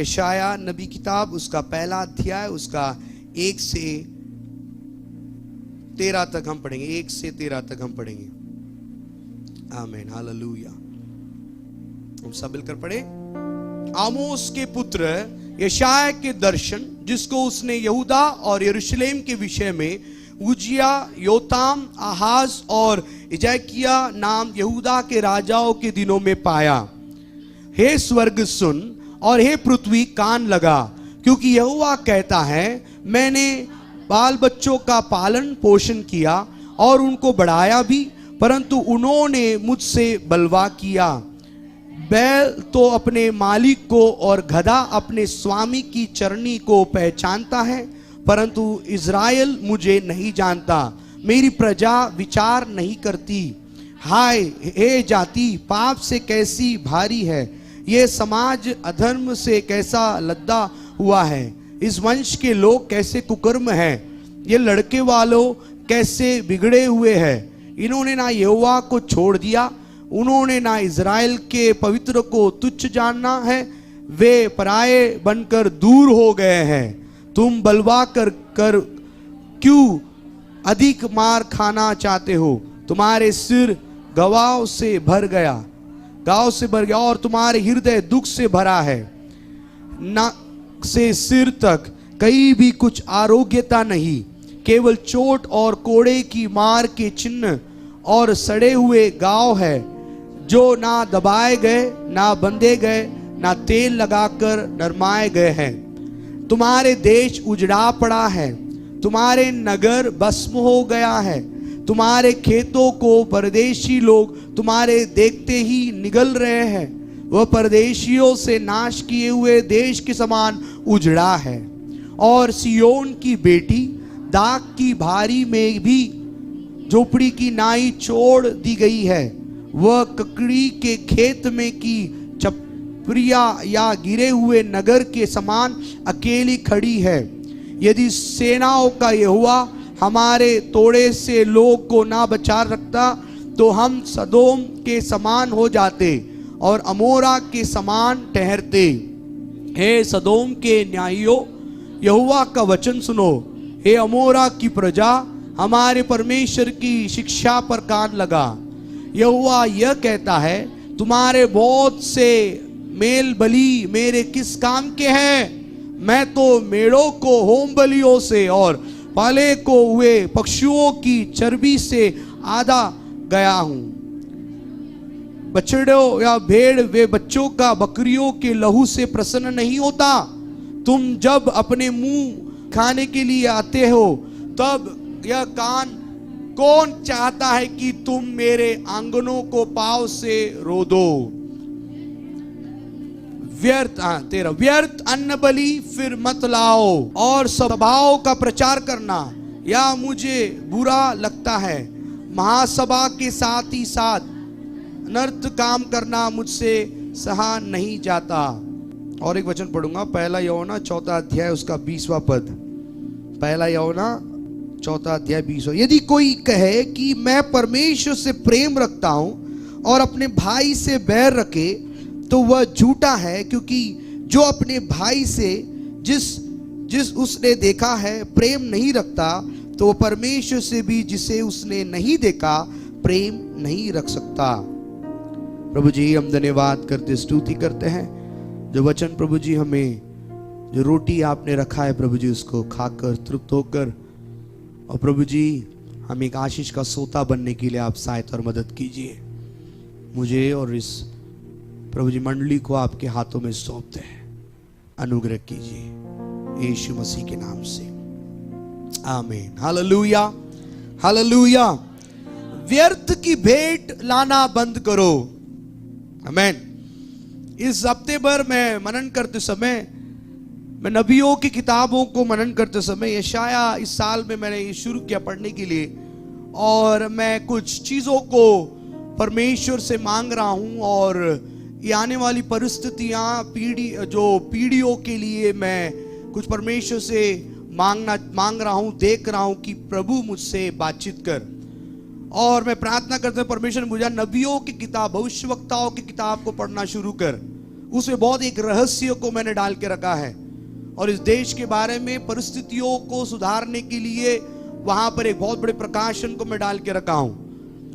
यशाया नबी किताब उसका पहला अध्याय उसका 1 से 13 तक हम पढ़ेंगे। 1 से 13 तक हम पढ़ेंगे। आमीन, हालेलुया। हम सब मिलकर पढ़े। आमोस के पुत्र यशाया के दर्शन, जिसको उसने यहूदा और यरूशलेम के विषय में उजिया, योताम, आहाज और हिजकिय्याह नाम यहूदा के राजाओं के दिनों में पाया। हे स्वर्ग सुन और हे पृथ्वी कान लगा, क्योंकि यहोवा कहता है, मैंने बाल बच्चों का पालन पोषण किया और उनको बढ़ाया भी, परंतु उन्होंने मुझसे बलवा किया। बैल तो अपने मालिक को और गधा अपने स्वामी की चरनी को पहचानता है, परंतु इज़राइल मुझे नहीं जानता, मेरी प्रजा विचार नहीं करती। हाय हे जाति, पाप से कैसी भारी है, ये समाज अधर्म से कैसा लद्दा हुआ है। इस वंश के लोग कैसे कुकर्म हैं, ये लड़के वालों कैसे बिगड़े हुए हैं। इन्होंने ना यहोवा को छोड़ दिया, उन्होंने ना इज़राइल के पवित्र को तुच्छ जाना है, वे पराये बनकर दूर हो गए हैं। तुम बलवा कर क्यों अधिक मार खाना चाहते हो? तुम्हारे सिर गवाह से भर गया और तुम्हारे हृदय दुख से भरा है। नाक से सिर तक कहीं भी कुछ आरोग्यता नहीं, केवल चोट और कोड़े की मार के चिन्ह और सड़े हुए घाव है, जो ना दबाए गए, ना बंधे गए, ना तेल लगाकर नरमाए गए हैं। तुम्हारे देश उजड़ा पड़ा है, तुम्हारे नगर भस्म हो गया है, तुम्हारे खेतों को परदेशी लोग तुम्हारे देखते ही निगल रहे हैं। वह परदेशियों से नाश किए हुए देश के समान उजड़ा है। और सियोन की बेटी दाग की भारी में भी झोपड़ी की नाई छोड़ दी गई है। वह ककड़ी के खेत में की चपरिया या गिरे हुए नगर के समान अकेली खड़ी है। यदि सेनाओं का यहोवा हमारे तोड़े से लोग को ना बचा रखता, तो हम सदोम के समान हो जाते और अमोरा के समान ठहरते। हे सदोम के न्यायियों, यहोवा का वचन सुनो। हे अमोरा की प्रजा, हमारे परमेश्वर की शिक्षा पर कान लगा। यहोवा यह कहता है, तुम्हारे बहुत से मेल बलि मेरे किस काम के हैं? मैं तो मेढ़ों को होम बलियों से और पाले को हुए पक्षियों की चर्बी से आधा गया हूं। बछड़ों या भेड़ वे बच्चों का बकरियों के लहू से प्रसन्न नहीं होता। तुम जब अपने मुंह खाने के लिए आते हो, तब यह कान कौन चाहता है कि तुम मेरे आंगनों को पाव से रो दो? व्यर्थ अन्न बलि फिर मत लाओ और सभाओं का प्रचार करना, या मुझे बुरा लगता है। महासभा के साथ ही साथ अनर्थ काम करना मुझसे सहा नहीं जाता। और एक वचन पढ़ूंगा, पहला यूहन्ना 4 अध्याय उसका 20वां पद। पहला यूहन्ना 4 अध्याय 20। यदि कोई कहे कि मैं परमेश्वर से प्रेम रखता हूं और अपने भाई से बैर रखे, तो वह झूठा है, क्योंकि जो अपने भाई से जिस उसने देखा है प्रेम नहीं रखता, तो वह परमेश्वर से भी जिसे उसने नहीं देखा प्रेम नहीं रख सकता। प्रभु जी, हम धन्यवाद करते स्तुति करते हैं जो वचन प्रभु जी हमें, जो रोटी आपने रखा है प्रभु जी, उसको खाकर तृप्त होकर, और प्रभु जी हम एक आशीष का सोता बनने के लिए आप सहायता और मदद कीजिए। मुझे और इस प्रभु जी मंडली को आपके हाथों में सौंपते हैं, अनुग्रह कीजिए यीशु मसीह के नाम से, आमीन। Hallelujah, hallelujah. व्यर्थ की भेंट लाना बंद करो, आमीन। इस हफ्ते भर मैं मनन करते समय, मैं नबियों की किताबों को मनन करते समय, यशाया इस साल में मैंने ये शुरू किया पढ़ने के लिए, और मैं कुछ चीज़ों को परमेश्वर से मांग रहा हूँ। और ये आने वाली परिस्थितियाँ पीढ़ियों के लिए मैं कुछ परमेश्वर से मांग रहा हूँ, देख रहा हूँ कि प्रभु मुझसे बातचीत कर। और मैं प्रार्थना करता हूँ परमेश्वर मुझे नबियों की किताब, भविष्यवक्ताओं की किताब को पढ़ना शुरू कर, उसमें बहुत एक रहस्य को मैंने डाल के रखा है, और इस देश के बारे में परिस्थितियों को सुधारने के लिए वहां पर एक बहुत बड़े प्रकाशन को मैं डाल के रखा हूं।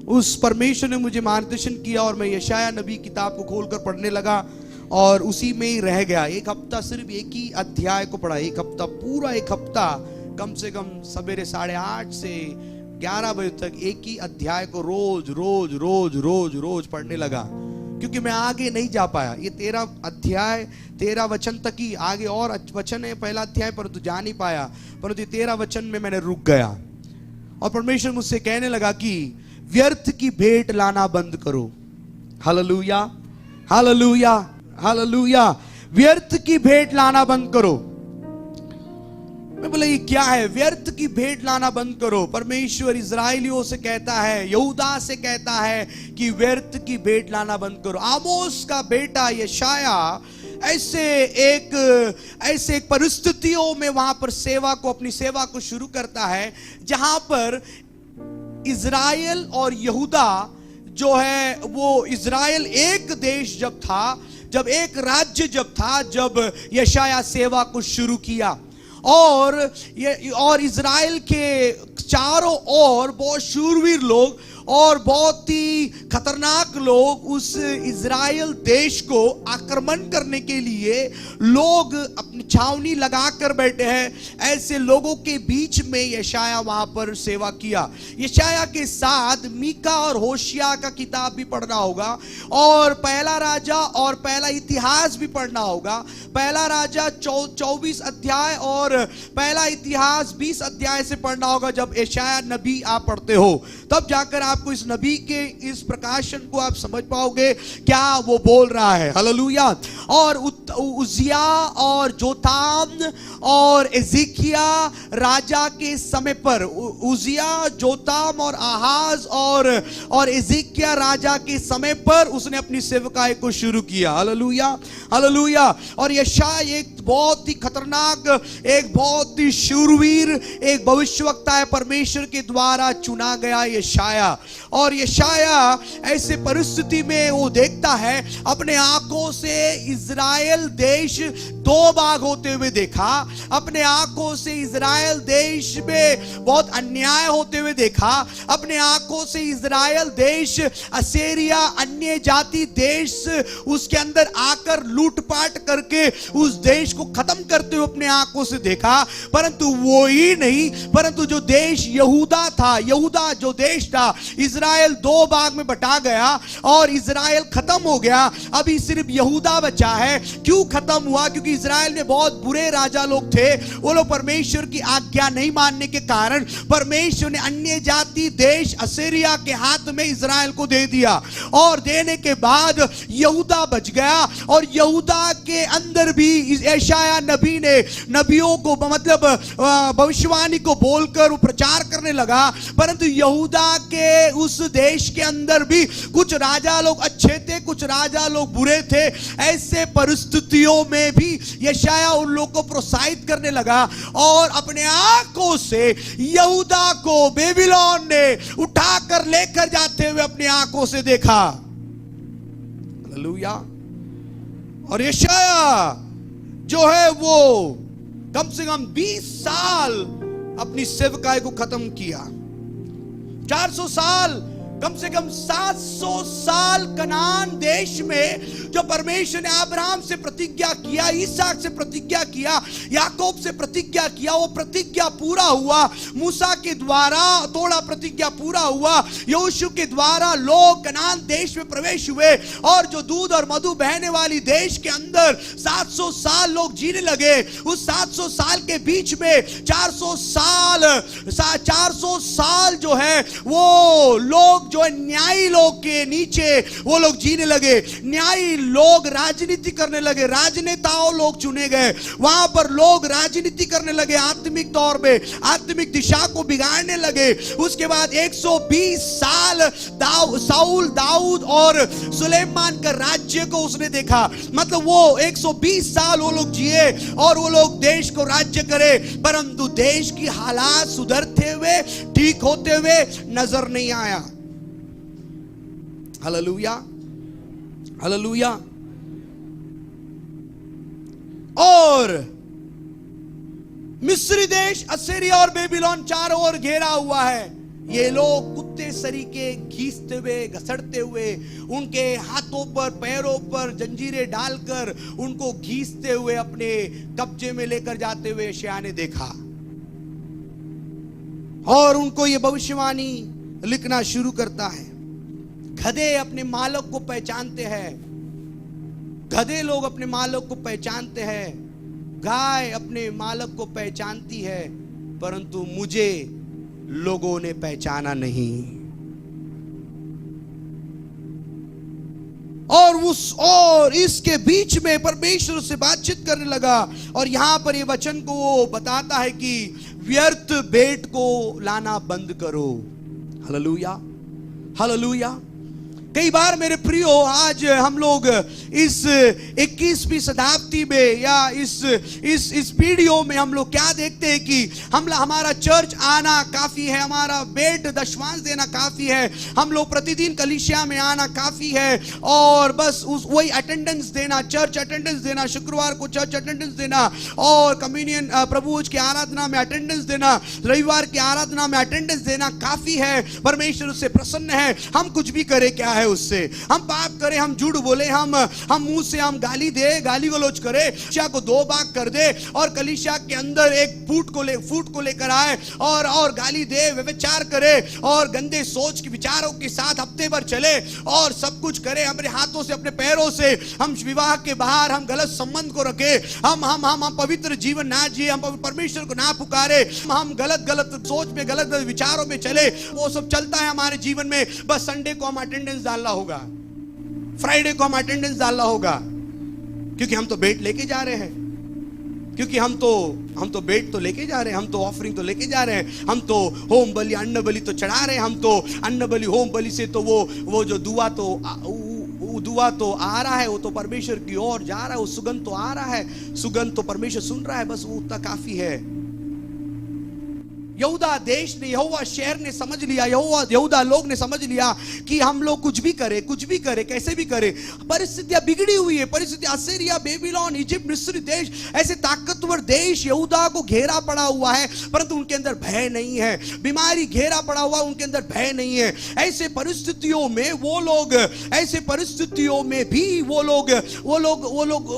उस परमेश्वर ने मुझे मार्गदर्शन किया और मैं यशाया नबी किताब को खोलकर पढ़ने लगा और उसी में ही रह गया। एक हफ्ता सिर्फ एक ही अध्याय को पढ़ा, एक हफ्ता, पूरा एक हफ्ता, कम से कम सवेरे 8:30 से 11 बजे तक एक ही अध्याय को रोज रोज रोज रोज रोज पढ़ने लगा, क्योंकि मैं आगे नहीं जा पाया। ये 13 अध्याय 13 वचन तक ही, आगे और वचन है पहला अध्याय, परंतु जा नहीं पाया, परंतु 13 वचन में मैंने रुक गया। और परमेश्वर मुझसे कहने लगा कि व्यर्थ की भेंट लाना बंद करो। Hallelujah, hallelujah, hallelujah. व्यर्थ की भेंट लाना बंद करो। मैं बोला ये क्या है, व्यर्थ की भेंट लाना बंद करो। परमेश्वर इजराइलियों से कहता है, यहूदा से कहता है कि व्यर्थ की भेंट लाना बंद करो। आमोस का बेटा यशाया ऐसे एक परिस्थितियों में वहां पर अपनी सेवा को शुरू करता है, जहां पर इजराइल और यहूदा जो है, वो इजराइल एक देश जब था, जब एक राज्य जब था, जब यशाया सेवा को शुरू किया, और इजराइल के चारों ओर बहुत शूरवीर लोग और बहुत ही खतरनाक लोग उस इजराइल देश को आक्रमण करने के लिए लोग अपनी छावनी लगाकर बैठे हैं। ऐसे लोगों के बीच में यशाया वहां पर सेवा किया। यशाया के साथ मीका और होशिया का किताब भी पढ़ना होगा, और पहला राजा और पहला इतिहास भी पढ़ना होगा। पहला राजा 24 अध्याय और पहला इतिहास 20 अध्याय से पढ़ना होगा। जब यशाया नबी आप पढ़ते हो, तब जाकर आपको इस नबी के इस प्रकाशन को आप समझ पाओगे क्या वो बोल रहा है। हालेलुया। और उजिया और जोताम और एजिकिया राजा के समय पर, उजिया, जोताम और आहाज और एजिकिया राजा के समय पर उसने अपनी सेवकाई को शुरू किया। Hallelujah, hallelujah. और यशाया एक बहुत ही खतरनाक, एक बहुत ही शूरवीर, एक भविष्यवक्ता है, परमेश्वर के द्वारा चुना गया यशाया। और यशाया ऐसे परिस्थिति में वो देखता है, अपने आंखों से इजराइल देश 2 भाग होते हुए देखा, अपने आंखों से इजराइल देश में बहुत अन्याय होते हुए देखा, अपने आंखों से इजराइल देश, असीरिया, अन्य जाति देश उसके अंदर आकर लूटपाट करके उस देश को खत्म करते हुए अपने आंखों से देखा। परंतु वो ही नहीं, परंतु जो देश यहूदा था, यहूदा जो देश था, इजराइल 2 भाग में बटा गया और इजराइल खत्म हो गया। अभी सिर्फ यहूदा बचा है। क्यों खत्म हुआ? क्योंकि इजराइल में बहुत बुरे राजा लोग थे। वो लोग परमेश्वर की आज्ञा नहीं मानने के कारण परमेश्वर ने अन्य जाति देश असीरिया के हाथ में इजराइल को दे दिया, और देने के बाद यहूदा बच गया। और यहूदा के अंदर भी यशाया नबी ने नबियों को, मतलब भविष्यवाणी को बोलकर वो प्रचार करने लगा। परंतु यहूदा के उस देश के अंदर भी कुछ राजा लोग अच्छे थे, कुछ राजा लोग बुरे थे। ऐसे परिस्थितियों में भी यशाया उन लोगों को प्रोत्साहित करने लगा, और अपने आंखों से यहूदा को बेबीलोन ने उठाकर लेकर जाते हुए अपनी आंखों से देखा। हालेलुया। और यशाया जो है वो कम से कम 20 साल अपनी सेवकाई को खत्म किया। 400 साल, कम से कम 700 साल कनान देश में जो परमेश्वर ने अब्राहम से प्रतिज्ञा किया, इसहाक से प्रतिज्ञा किया, याकूब से प्रतिज्ञा किया, वो प्रतिज्ञा पूरा हुआ। मूसा के द्वारा तोड़ा प्रतिज्ञा पूरा हुआ। यहोशू के द्वारा लोग कनान देश में प्रवेश हुए, और जो दूध और मधु बहने वाली देश के अंदर 700 साल लोग जीने लगे। उस 700 साल के बीच में 400 साल जो है वो लोग जो न्यायी लोग के नीचे वो लोग जीने लगे। न्यायी लोग राजनीति करने लगे, राजनेताओं लोग चुने गए, वहां पर लोग राजनीति करने लगे, आत्मिक तौर पे आत्मिक दिशा को बिगाड़ने लगे। उसके बाद 120 साल साउल, दाऊद और सुलेमान का राज्य को उसने देखा। मतलब वो 120 साल वो लोग जिए और वो लोग देश को राज्य करे, परंतु देश की हालात सुधरते हुए, ठीक होते हुए नजर नहीं आया। Hallelujah, hallelujah. और मिस्री देश, असीरिया और बेबीलोन चारों ओर घेरा हुआ है। ये लोग कुत्ते सरीके घीसते हुए, घसड़ते हुए, उनके हाथों पर पैरों पर जंजीरें डालकर उनको घीसते हुए अपने कब्जे में लेकर जाते हुए यशायाह ने देखा। और उनको ये भविष्यवाणी लिखना शुरू करता है। गधे अपने मालिक को पहचानते हैं, गधे लोग अपने मालिक को पहचानते हैं, गाय अपने मालिक को पहचानती है, परंतु मुझे लोगों ने पहचाना नहीं। और इसके बीच में परमेश्वर से बातचीत करने लगा। और यहां पर ये वचन को वो बताता है कि व्यर्थ भेंट को लाना बंद करो। Hallelujah, hallelujah. कई बार मेरे प्रियो, आज हम लोग इस 21वीं शताब्दी में या इस पीढ़ियों में हम लोग क्या देखते हैं कि हमारा चर्च आना काफी है, हमारा भेंट दशमांश देना काफी है, हम लोग प्रतिदिन कलीसिया में आना काफी है, और बस वही अटेंडेंस देना, चर्च अटेंडेंस देना, शुक्रवार को चर्च अटेंडेंस देना, और कम्युनियन प्रभुज की आराधना में अटेंडेंस देना, रविवार की आराधना में अटेंडेंस देना काफी है। परमेश्वर उससे प्रसन्न है। हम कुछ भी करें क्या है उससे, हम पाप करें, हम झूठ बोले, हम मुंह से हम गाली दे, गाली गलौज करे, कलीसिया को 2 भाग कर दे, और कलीसिया के अंदर एक फूट को लेकर आए और गाली दे, व्यभिचार करे, और गंदे सोच के विचारों के साथ हफ्ते भर चले और सब कुछ करे, अपने हाथों से अपने पैरों से हम विवाह के बाहर हम गलत संबंध को रखे, हम पवित्र जीवन ना जिए, हम परमेश्वर को ना पुकारे, हम गलत सोच में, गलत विचारों में चले, वो सब चलता है हमारे जीवन में। बस संडे को हम अटेंडेंस डालना होगा, फ्राइडे को हम अटेंडेंस डालना होगा, क्योंकि हम तो भेंट लेके जा रहे हैं, क्योंकि हम तो भेंट तो लेके जा रहे हैं, हम तो ऑफरिंग तो लेके जा रहे हैं, हम तो होम बलि अन्न बलि तो चढ़ा रहे हैं, हम तो अन्न बलि होम बलि से तो वो जो दुआ तो आ रहा है, वो तो परमेश्वर की ओर जा रहा है, वो सुगंध तो आ रहा है, सुगंध तो परमेश्वर सुन रहा है, बस वो उतना काफी है। यहूदा देश ने, यहोवा शहर ने समझ लिया, यहूदा लोग ने समझ लिया कि हम लोग कुछ भी करें, कैसे भी करें, परिस्थितियां बिगड़ी हुई है, परिस्थितियां असीरिया, बेबीलोन, इजिप्ट, मिस्र देश, ऐसे ताकतवर देश यहूदा को घेरा पड़ा हुआ है, परंतु उनके अंदर भय नहीं है। बीमारी घेरा पड़ा हुआ, उनके अंदर भय नहीं है। ऐसे परिस्थितियों में वो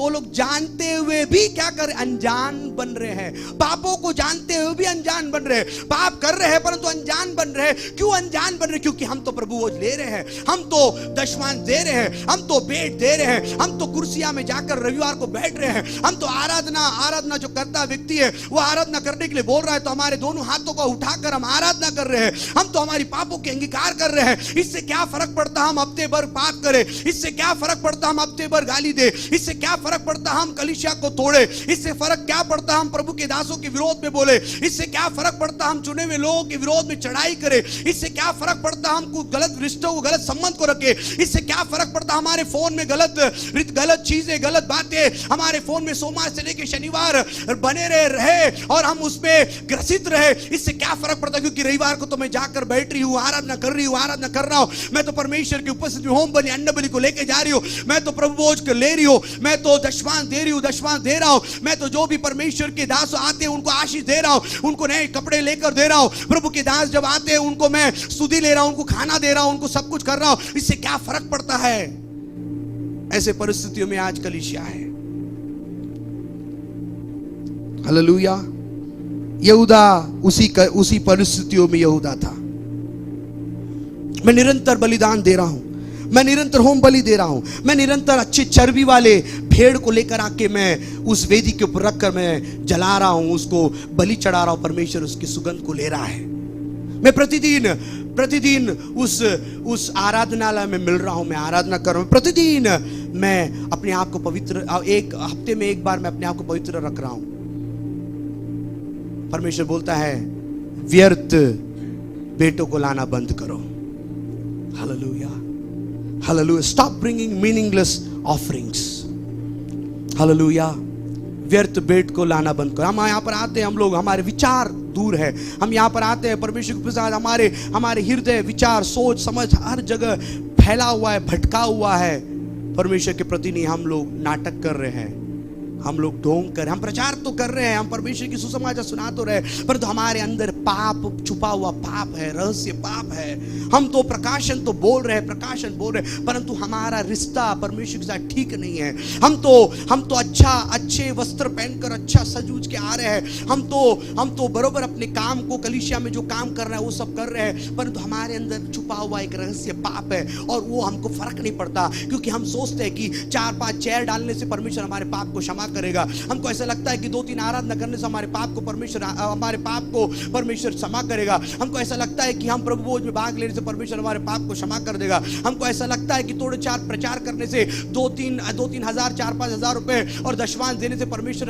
लोग जानते हुए भी क्या कर, अनजान बन रहे हैं, पापों को जानते हुए भी अनजान बन रहे हैं, पाप कर रहे हैं परंतु अनजान बन रहे हैं। क्यों अनजान बन रहे? क्योंकि हम तो प्रभु भोज ले रहे हैं, हम तो दशमांश दे रहे हैं, हम तो भेंट दे रहे हैं, हम तो कुर्सियां में जाकर रविवार को बैठ रहे हैं, हम तो आराधना जो करता व्यक्ति है वो आराधना करने के लिए बोल रहा है तो हमारे दोनों हाथों को उठाकर हम आराधना कर रहे हैं, हम तो हमारी पापों के अंगीकार कर रहे हैं। इससे क्या फर्क पड़ता हम हफ्ते भर पाप करें, इससे क्या फर्क पड़ता हम हफ्ते भर गाली दे, इससे क्या फर्क पड़ता हम कलीसिया को तोड़े, इससे फर्क क्या पड़ता हम प्रभु के दासों के विरोध में बोले, इससे क्या फर्क पड़ता हम चुने हुए लोगों के विरोध में चढ़ाई करें, इससे क्या फर्क पड़ता हम गलत रिश्तों को, गलत संबंध को रखे, इससे क्या फर्क पड़ता हमारे फोन में गलत चीजें, गलत बातें हमारे फोन में सोमवार से लेकर शनिवार बने रहे और हम उसमें ग्रसित रहे, इससे क्या फर्क पड़ता? क्योंकि रविवार को तो मैं जाकर बैठ रही हूं, आराधना कर रहा हूं, मैं तो परमेश्वर की उपस्थिति में होम बलि अन्न बलि को लेके जा रही हूं, मैं तो प्रभु भोज को ले रही हूं, मैं तो दशमांश दे रहा हूं, मैं तो जो भी परमेश्वर के दास आते हैं उनको आशीष दे रहा हूं, उनको नए कपड़े लेकर दे रहा हूं, प्रभु के दास जब आते हैं उनको मैं स्तुति ले रहा हूं, उनको खाना दे रहा हूं, उनको सब कुछ कर रहा हूं, इससे क्या फर्क पड़ता है? ऐसे परिस्थितियों में आज कलीसिया है। हालेलुया। यहूदा उसी परिस्थितियों में यहूदा था। मैं निरंतर बलिदान दे रहा हूं, मैं निरंतर होम बलि दे रहा हूं, मैं निरंतर अच्छे चर्बी वाले भेड़ को लेकर आके मैं उस वेदी के ऊपर रखकर मैं जला रहा हूं, उसको बलि चढ़ा रहा हूं, परमेश्वर उसकी सुगंध को ले रहा है। मैं प्रतिदिन उस आराधनालय में मिल रहा हूं, मैं आराधना कर रहा हूं, प्रतिदिन मैं अपने आप को पवित्र, एक हफ्ते में एक बार मैं अपने आप को पवित्र रख रहा हूं। परमेश्वर बोलता है व्यर्थ बेटों को लाना बंद करो। Hallelujah, hallelujah. Stop bringing meaningless offerings. Hallelujah. व्यर्थ भेंट को लाना बंद करो। हम यहाँ पर आते हैं, हम लोग, हमारे विचार दूर है, हम यहाँ पर आते हैं, परमेश्वर के प्रसाद हमारे हृदय, विचार, सोच, समझ हर जगह फैला हुआ है, भटका हुआ है। परमेश्वर के प्रति नहीं, हम लोग नाटक कर रहे हैं, हम लोग ढोंग कर, हम प्रचार तो कर रहे हैं, हम परमेश्वर की सुसमाचार सुना तो रहे, परंतु हमारे अंदर पाप, छुपा हुआ पाप है, रहस्य पाप है। हम तो प्रकाशन तो बोल रहे हैं, प्रकाशन बोल रहे हैं, परंतु हमारा रिश्ता परमेश्वर के साथ ठीक नहीं है। हम तो अच्छे वस्त्र पहनकर अच्छा सजूज के आ रहे हैं, हम तो बरोबर अपने काम को, कलीसिया में जो काम कर रहे हैं वो सब कर रहे हैं, परंतु हमारे अंदर छुपा हुआ एक रहस्य पाप है और वो हमको फर्क नहीं पड़ता, क्योंकि हम सोचते हैं कि 4-5 चेयर डालने से परमेश्वर हमारे पाप को क्षमा करेगा। हमको ऐसा लगता है कि 2-3 आराधना करने से हमारे पाप को परमेश्वर क्षमा करेगा। हमको ऐसा लगता है कि हम प्रभु भोज में भाग लेने से परमेश्वर हमारे पाप को क्षमा कर देगा। हमको ऐसा लगता है कि थोड़े 4 प्रचार करने से 2-3 हजार 4-5 हजार रुपए और दशमांश देने से परमेश्वर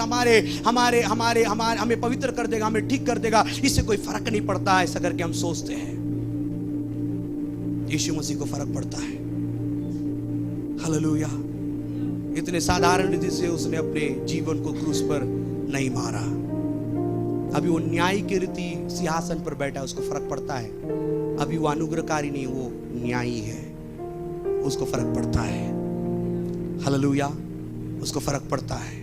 हमें पवित्र कर देगा, हमें ठीक कर देगा, इससे कोई फर्क नहीं पड़ता। ऐसा करके हम सोचते हैं। यीशु मसीह को फर्क पड़ता है। हालेलुया। इतने साधारण रीति से उसने अपने जीवन को क्रूस पर नहीं मारा। अभी वो न्याय की रीति सिंहासन पर बैठा है, उसको फर्क पड़ता है। अभी वो अनुग्रहकारी नहीं, वो न्यायी है, उसको फर्क पड़ता है। हालेलुया। उसको फर्क पड़ता है।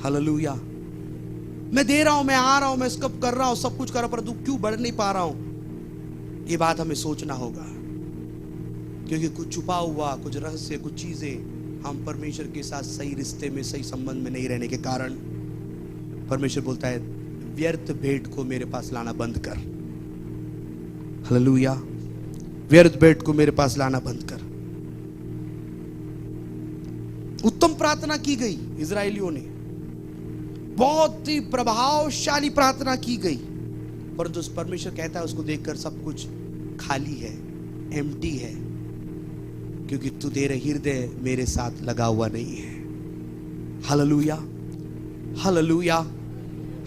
हालेलुया। मैं दे रहा हूं, मैं आ रहा हूं, मैं सब कर रहा हूं, सब कुछ कर रहा हूं, पर तू क्यों बढ़ नहीं पा रहा हूं? ये बात हमें सोचना होगा, क्योंकि कुछ छुपा हुआ, कुछ रहस्य, कुछ चीजें हम परमेश्वर के साथ सही रिश्ते में, सही संबंध में नहीं रहने के कारण परमेश्वर बोलता है व्यर्थ भेंट को मेरे पास लाना बंद कर। हालेलुया। व्यर्थ भेंट को मेरे पास लाना बंद कर। उत्तम प्रार्थना की गई इजरायलियों ने, बहुत ही प्रभावशाली प्रार्थना की गई, परंतु परमेश्वर कहता है उसको देखकर सब कुछ खाली है, एम्प्टी है, क्योंकि तू तेरे हृदय मेरे साथ लगा हुआ नहीं है। हालेलुया। हालेलुया।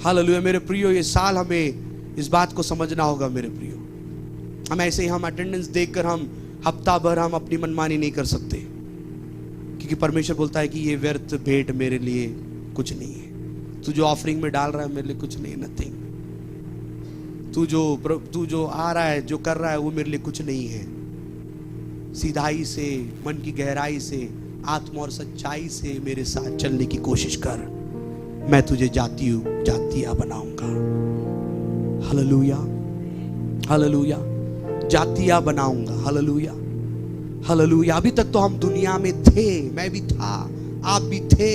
हालेलुया। मेरे प्रियो, ये साल हमें इस बात को समझना होगा। मेरे प्रियो, हम ऐसे ही हम अटेंडेंस देखकर हम हफ्ता भर हम अपनी मनमानी नहीं कर सकते, क्योंकि परमेश्वर बोलता है कि ये व्यर्थ भेंट मेरे लिए कुछ नहीं है। तू जो ऑफरिंग में डाल रहा है मेरे लिए कुछ नहीं, नथिंग। तू जो आ रहा है, जो कर रहा है, वो मेरे लिए कुछ नहीं है। सीधाई से, मन की गहराई से, आत्मा और सच्चाई से मेरे साथ चलने की कोशिश कर, मैं तुझे जातिया बनाऊंगा। हालेलुया। हालेलुया। जातिया बनाऊंगा। हालेलुया। हालेलुया। अभी तक तो हम दुनिया में थे, मैं भी था, आप भी थे,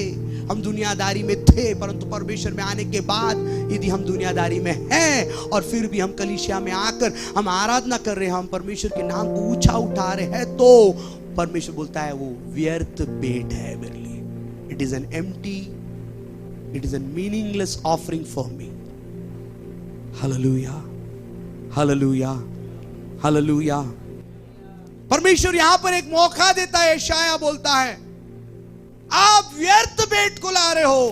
हम दुनियादारी में थे, परंतु परमेश्वर में आने के बाद यदि हम दुनियादारी में हैं और फिर भी हम कलीसिया में आकर हम आराधना कर रहे हैं, हम परमेश्वर के नाम को ऊंचा उठा रहे हैं, तो परमेश्वर बोलता है वो व्यर्थ भेंट है मेरे लिए। It is an empty, it is an meaningless offering for me. Hallelujah. Hallelujah. Hallelujah. परमेश्वर यहां पर एक मौका देता है। यशायाह बोलता है आप व्यर्थ भेंट को ला रहे हो,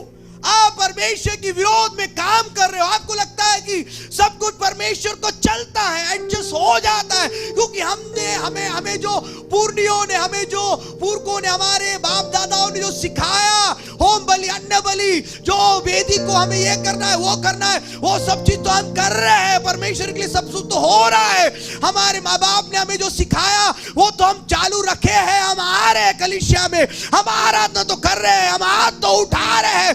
आप परमेश्वर की विरोध में काम कर रहे हो। आपको लगता है कि सब कुछ परमेश्वर को चलता है, एडजस्ट हो जाता है, क्योंकि हमें जो पूर्णियों ने, हमें जो पूर्वों ने, हमारे बाप दादाओं ने जो सिखाया, होम बलि, अन्न बलि, जो वेदी को हमें ये करना है, वो करना है, वो सब चीज तो हम कर रहे हैं। परमेश्वर के लिए सब कुछ तो हो रहा है। हमारे माँ बाप ने हमें जो सिखाया वो तो हम चालू रखे हैं। हम आ रहे हैं कलीसिया में, हम आराधना तो कर रहे हैं, हम हाथ तो उठा रहे हैं,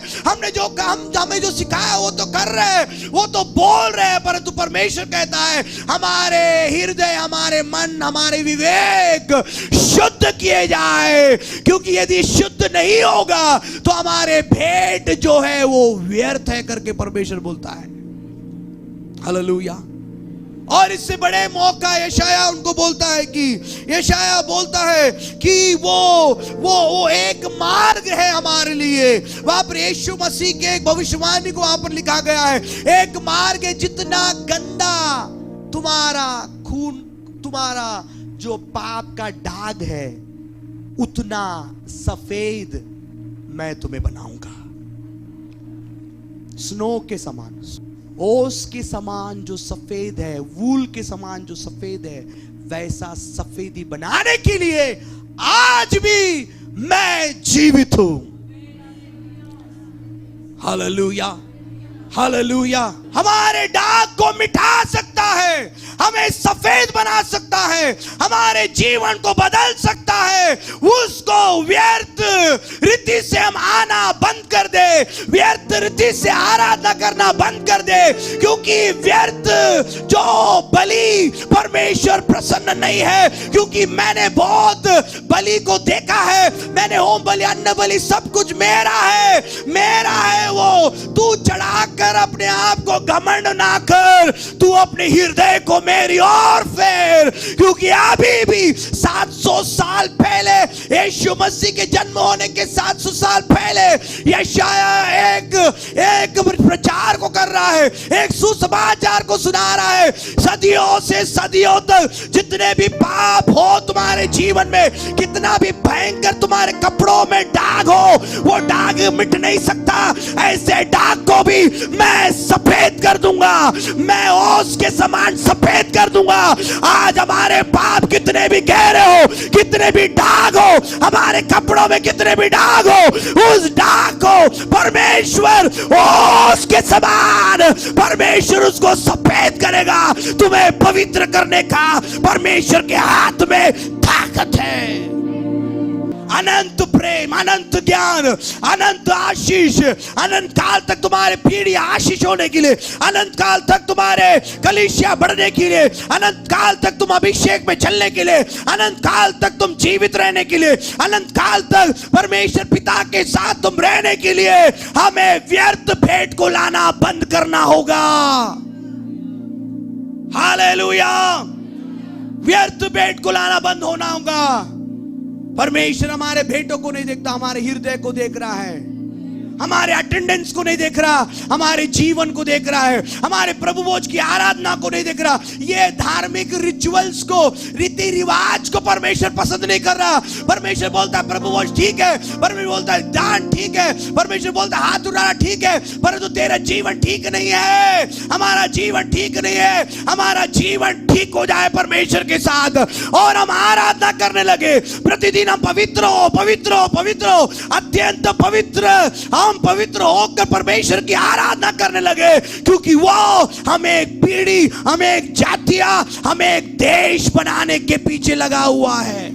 हमें जो सिखाया वो तो कर रहे हैं, वो तो बोल रहे हैं, परंतु परमेश्वर कहता है हमारे हृदय, हमारे मन, हमारे विवेक शुद्ध किए जाए, क्योंकि यदि शुद्ध नहीं होगा तो हमारे भेंट जो है वो व्यर्थ है करके परमेश्वर बोलता है। हालेलुया। और इससे बड़े मौका यशायाह उनको बोलता है कि यशायाह बोलता है कि वो एक मार्ग है हमारे लिए। वहां पर यीशु मसीह के एक भविष्यवाणी को वहां पर लिखा गया है, एक मार्ग है जितना गंदा तुम्हारा खून, तुम्हारा जो पाप का दाग है, उतना सफेद मैं तुम्हें बनाऊंगा। स्नो के समान, ओस के समान जो सफेद है, वूल के समान जो सफेद है, वैसा सफेदी बनाने के लिए आज भी मैं जीवित हूं। हालेलुया। हालेलुया। हमारे दाग को मिटा सकता है, हमें सफेद बना सकता है, हमारे जीवन को बदल सकता है, उसको व्यर्थ रीति से हम आना बंद कर दे, व्यर्थ रीति से आराधना करना बंद कर दे, क्योंकि व्यर्थ जो बलि परमेश्वर प्रसन्न नहीं है। क्योंकि मैंने बहुत बलि को देखा है, मैंने होम बलि अन्न बलि सब कुछ मेरा है वो। तू चढ़ाकर अपने आप को घमंड ना कर, तू अपने हृदय को मेरी ओर फेर, क्योंकि अभी भी 700 साल पहले यीशु मसीह के जन्म होने के 700 साल पहले यशायाह एक प्रचार को कर रहा है, एक सुसमाचार को सुना रहा है। सदियों से सदियों तक जितने भी पाप हो तुम्हारे जीवन में, कितना भी भयंकर तुम्हारे कपड़ों में दाग हो, वो दाग मिट नहीं सकता। ऐसे दाग को भी मैं सफेद कर दूंगा, मैं ओस के समान सफेद कर दूंगा। आज हमारे पाप कितने भी गहरे हो, कितने भी दाग हो, हमारे कपड़ों में कितने भी दाग हो, उस दाग को परमेश्वर ओस के समान परमेश्वर उसको सफेद करेगा। तुम्हें पवित्र करने का परमेश्वर के हाथ में ताकत है। अनंत प्रेम, अनंत ज्ञान, अनंत आशीष, अनंत काल तक तुम्हारे पीढ़ी आशीष होने के लिए, अनंत काल तक तुम्हारे कलीसिया बढ़ने के लिए, अनंत काल तक तुम अभिषेक में चलने के लिए, अनंत काल तक तुम जीवित रहने के लिए, अनंत काल तक परमेश्वर पिता के साथ तुम रहने के लिए हमें व्यर्थ भेंट को लाना बंद करना होगा। हालेलुया। व्यर्थ भेंट को लाना बंद होना होगा। परमेश्वर हमारे भेंटों को नहीं देखता, हमारे हृदय को देख रहा है, हमारे अटेंडेंस को नहीं देख रहा, हमारे जीवन को देख रहा है, हमारे प्रभु भोज की आराधना को नहीं देख रहा। ये धार्मिक रिचुअल्स को, रीति रिवाज को परमेश्वर पसंद नहीं कर रहा। परमेश्वर बोलता है प्रभु भोज ठीक है, परमेश्वर बोलता है दान ठीक है, परमेश्वर बोलता है हाथ उठाना ठीक है, परंतु तेरा जीवन ठीक नहीं है, हमारा जीवन ठीक नहीं है। हमारा जीवन ठीक हो जाए परमेश्वर के साथ और हम आराधना करने लगे, प्रतिदिन हम पवित्र हो, पवित्र हो, पवित्र हो, अत्यंत पवित्र, हम पवित्र होकर परमेश्वर की आराधना करने लगे, क्योंकि वो हमें एक पीढ़ी, हमें एक जातियां, हमें एक देश बनाने के पीछे लगा हुआ है।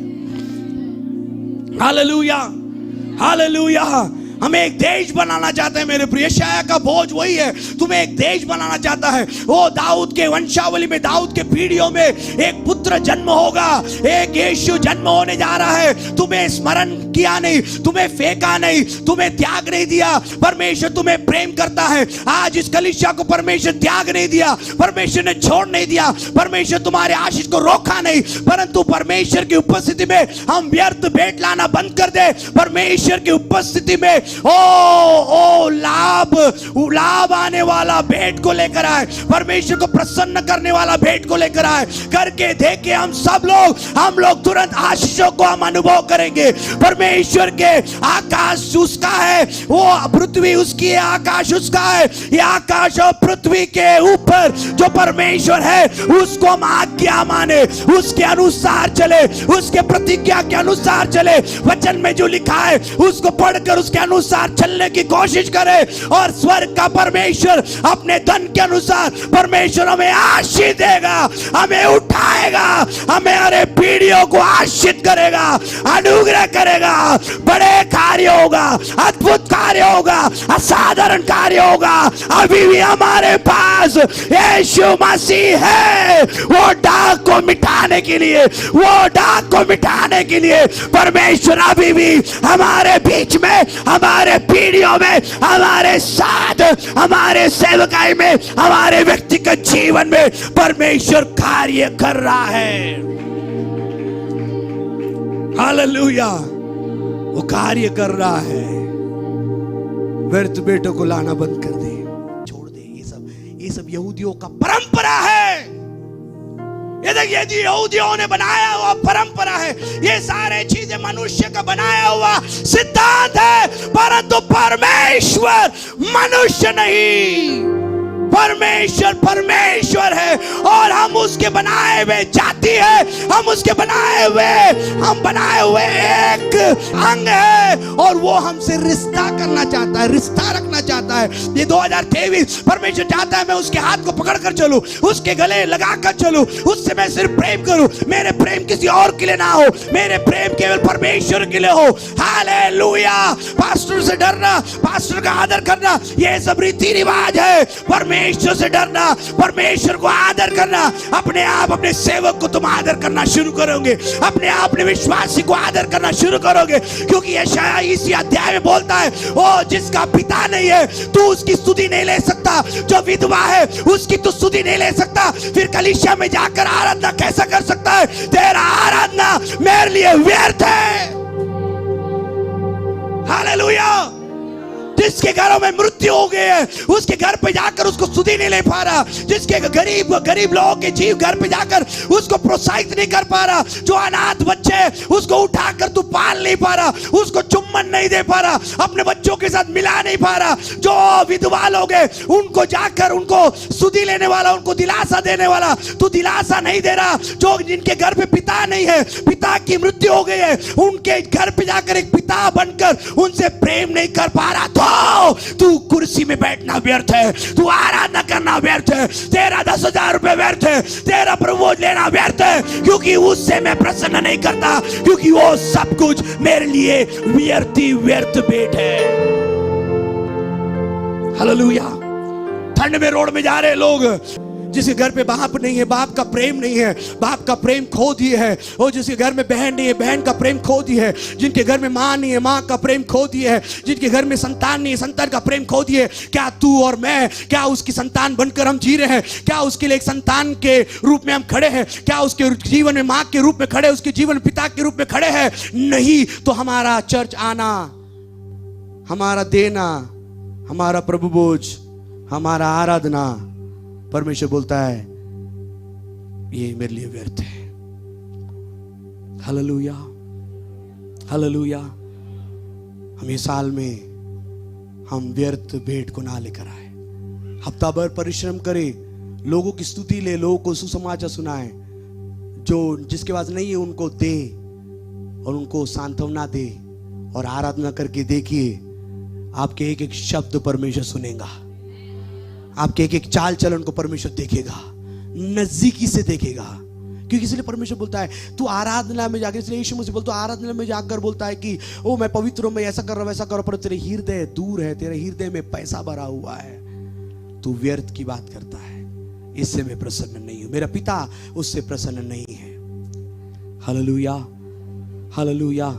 Hallelujah, hallelujah. हमें एक देश बनाना चाहते हैं मेरे प्रिय। यशायाह का बोझ वही है, तुम्हें एक देश बनाना चाहता है। वो दाऊद के वंशावली में, दाऊद के पीढ़ियों में एक पुत्र जन्म होगा, एक यीशु जन्म होने जा रहा है। तुम्हें स्मरण किया नहीं, तुम्हें फेंका नहीं, तुम्हें त्याग नहीं दिया। परमेश्वर तुम्हें प्रेम करता है। आज इस कलीसिया को परमेश्वर त्याग नहीं दिया, परमेश्वर ने छोड़ नहीं दिया, परमेश्वर तुम्हारे आशीष को रोका नहीं, परंतु परमेश्वर की उपस्थिति में हम व्यर्थ भेंट लाना बंद कर दे। परमेश्वर की उपस्थिति में ओ लाभ आने वाला भेंट को लेकर आए, परमेश्वर को प्रसन्न करने वाला भेंट को लेकर आए। करके देखे हम लोग तुरंत आशीषों को हम अनुभव करेंगे। परमेश्वर के आकाश उसका है, वो पृथ्वी उसकी है, आकाश उसका है। ये आकाश और पृथ्वी के ऊपर जो परमेश्वर है उसको हम आज्ञा माने, उसके अनुसार चले, उसके प्रतिज्ञा के अनुसार चले। वचन में जो लिखा है उसको पढ़कर उसके अनुसार चलने की कोशिश करे और स्वर्ग का परमेश्वर अपने धन के अनुसार परमेश्वर हमें आशीष देगा, हमें उठाएगा, हमें हमारे पीढ़ियों को आशीष करेगा, अनुग्रह करेगा। बड़े कार्य होगा, अद्भुत कार्य होगा, असाधारण कार्य होगा। अभी भी हमारे पास यीशु मसीह है, वो दाग को मिटाने के लिए, वो दाग को मिटाने के लिए परमेश्वर अभी भी हमारे बीच में, हमारे पीढ़ियों में, हमारे साथ, हमारे सेवकाई में, हमारे व्यक्तिगत जीवन में परमेश्वर कार्य कर रहा है। हालेलुया, वो कार्य कर रहा है। व्यर्थ बेटों को लाना बंद कर दे, छोड़ दे। ये सब यहूदियों का परंपरा है। ये यहूदियों ने बनाया हुआ परंपरा है। ये सारे चीजें मनुष्य का बनाया हुआ सिद्धांत है, परंतु परमेश्वर मनुष्य नहीं, परमेश्वर परमेश्वर है और हम उसके बनाए हुए जाति है, हम उसके बनाए हुए एक अंग है और वो हमसे रिश्ता करना चाहता है, रिश्ता रखना चाहता है। ये 2023 परमेश्वर चाहता है मैं उसके हाथ को पकड़ कर चलूं, उसके गले लगा कर चलूं, उससे मैं सिर्फ प्रेम करूं। मेरे प्रेम किसी और के लिए ना हो, मेरे प्रेम केवल परमेश्वर के लिए हो। हालेलुया। पास्टर से डरना, पास्टर का आदर करना, ये सब रीति रिवाज है। परमेश्वर से डरना, परमेश्वर को आदर करना, अपने आप अपने सेवक को तुम आदर करना शुरू करोगे, अपने आप अपने विश्वासी को आदर करना शुरू करोगे, क्योंकि यशायाह इसी अध्याय में बोलता है ओ जिसका पिता नहीं है तू उसकी स्तुति नहीं ले सकता, जो विधवा है उसकी तू स्तुति नहीं ले सकता, फिर कलीसिया में जाकर आराधना कैसा कर सकता है? तेरा आराधना मेरे लिए व्यर्थ है। हालेलुया। जिसके घरों में मृत्यु हो गई है उसके घर पे जाकर उसको स्तुति नहीं ले पा रहा, जिसके गरीब लोगों के जीव घर पे जाकर उसको प्रोत्साहित नहीं कर पा रहा, जो अनाथ बच्चे उसको उठाकर तू पाल नहीं पा रहा, उसको चुम्बन नहीं दे पा रहा, अपने बच्चों के साथ मिला नहीं पा रहा, जो विधवा लोग हैं उनको जाकर उनको स्तुति लेने वाला, उनको दिलासा देने वाला तू दिलासा नहीं दे रहा, जो जिनके घर पे पिता नहीं है, पिता की मृत्यु हो गई है, उनके घर पे जाकर एक पिता बनकर उनसे प्रेम नहीं कर पा रहा, तो तू कुर्सी में बैठना व्यर्थ है, तू आराधना करना व्यर्थ है, तेरा 10,000 रुपए व्यर्थ है, तेरा प्रमोद लेना व्यर्थ है, क्योंकि उससे मैं प्रसन्न नहीं करता, क्योंकि वो सब कुछ मेरे लिए व्यर्थ भेंट है। हालेलुया। ठंड में रोड में जा रहे लोग, जिसके घर पे बाप नहीं है, बाप का प्रेम नहीं है, बाप का प्रेम खो दिए है, और जिसके घर में बहन नहीं है, बहन का प्रेम खो दिए है, जिनके घर में माँ नहीं है, माँ का प्रेम खो दिए है, जिनके घर में संतान नहीं है, संतान का प्रेम खो दिए। क्या तू और मैं, क्या उसकी संतान बनकर हम जी रहे हैं? क्या उसके लिए एक संतान के रूप में हम खड़े हैं? क्या उसके जीवन में माँ के रूप में खड़े, उसके जीवन में पिता के रूप में खड़े हैं? नहीं। तो हमारा चर्च आना, हमारा देना, हमारा प्रभु भोज, हमारा आराधना, परमेश्वर बोलता है ये मेरे लिए व्यर्थ है। हालेलुया। हालेलुया। हम इस साल में हम व्यर्थ भेंट को ना लेकर आए, हफ्ता भर परिश्रम करें, लोगों की स्तुति ले, लोगों को सुसमाचार सुनाए, जो जिसके पास नहीं है उनको दे और उनको सांत्वना दे, और आराधना करके देखिए आपके एक एक शब्द परमेश्वर सुनेगा, आपके एक एक चाल चलन को परमेश्वर देखेगा, नजदीकी से देखेगा। क्योंकि इसलिए परमेश्वर बोलता है तू आराधना में जाकर, इसलिए यीशु मसीह बोलता है आराधना में जाकर बोलता है कि ओ मैं पवित्र हूं, मैं ऐसा कर रहा हूं वैसा कर रहा हूं, पर तेरे हृदय दूर है, तेरे हृदय में पैसा भरा हुआ है, तू व्यर्थ की बात करता है, इससे मैं प्रसन्न नहीं हूं, मेरा पिता उससे प्रसन्न नहीं है। हालेलुया। हालेलुया।